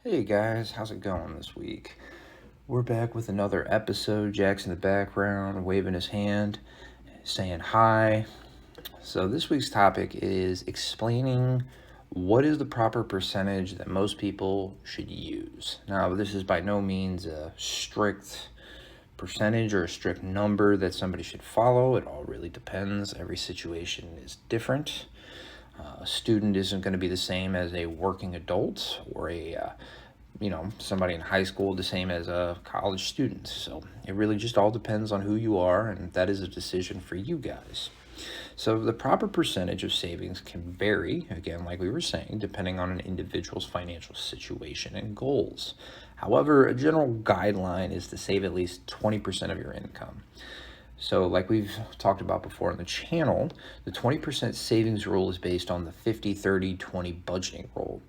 Hey guys, how's it going this week? We're back with another episode. Jack's in the background, waving his hand, saying hi. So, this week's topic is explaining what is the proper percentage that most people should use. Now, this is by no means a strict percentage or a strict number that somebody should follow. It all really depends. Every situation is different. A student isn't going to be the same as a working adult or somebody in high school the same as a college student. So it really just all depends on who you are, and that is a decision for you guys. So the proper percentage of savings can vary, again, like we were saying, depending on an individual's financial situation and goals. However, a general guideline is to save at least 20% of your income. So, like we've talked about before on the channel, the 20% savings rule is based on the 50-30-20 budgeting rule.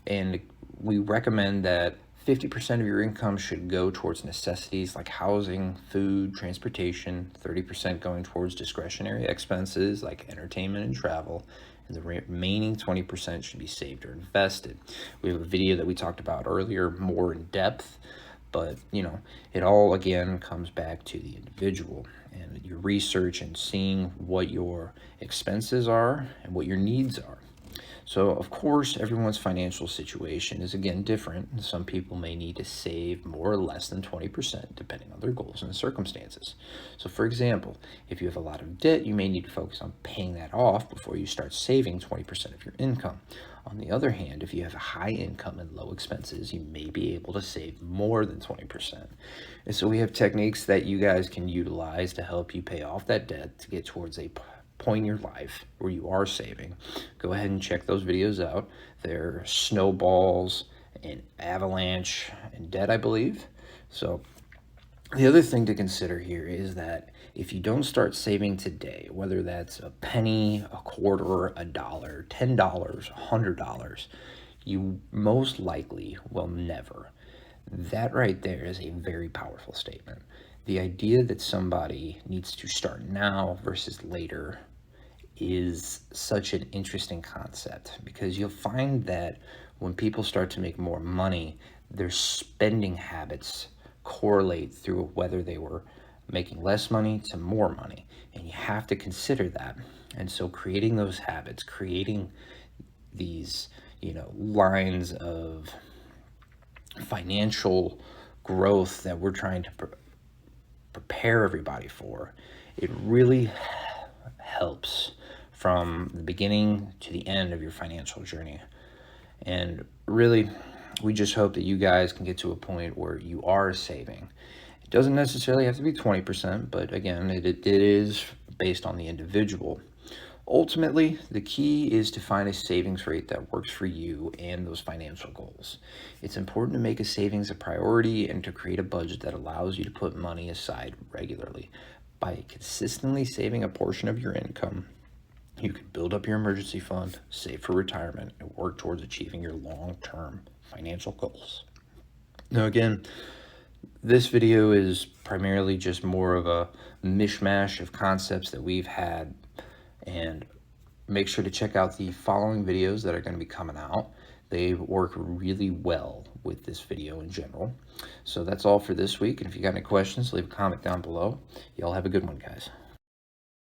And we recommend that 50% of your income should go towards necessities like housing, food, transportation, 30% going towards discretionary expenses like entertainment and travel, and the remaining 20% should be saved or invested. We have a video that we talked about earlier more in depth, but it all again comes back to the individual and your research and seeing what your expenses are and what your needs are. So, of course, everyone's financial situation is again different. Some people may need to save more or less than 20% depending on their goals and circumstances. So, for example, if you have a lot of debt, you may need to focus on paying that off before you start saving 20% of your income. On the other hand, if you have a high income and low expenses, you may be able to save more than 20%. And so we have techniques that you guys can utilize to help you pay off that debt to get towards a point in your life where you are saving. Go ahead and check those videos out. They're snowballs and avalanche and debt, I believe. So the other thing to consider here is that if you don't start saving today, whether that's a penny, a quarter, a dollar, $10, $100, you most likely will never. That right there is a very powerful statement. The idea that somebody needs to start now versus later is such an interesting concept, because you'll find that when people start to make more money, their spending habits correlate through whether they were making less money to more money. And you have to consider that. And so creating those habits, creating these, lines of financial growth that we're trying to prepare everybody for, it really helps from the beginning to the end of your financial journey. And really, we just hope that you guys can get to a point where you are saving. It doesn't necessarily have to be 20%, but again, it is based on the individual. Ultimately, the key is to find a savings rate that works for you and those financial goals. It's important to make a savings a priority and to create a budget that allows you to put money aside regularly. By consistently saving a portion of your income, you can build up your emergency fund, save for retirement, and work towards achieving your long-term financial goals. Now, again, this video is primarily just more of a mishmash of concepts that we've had, and make sure to check out the following videos that are going to be coming out. They work really well with this video in general. So that's all for this week, and if you got any questions, leave a comment down below. Y'all have a good one, guys.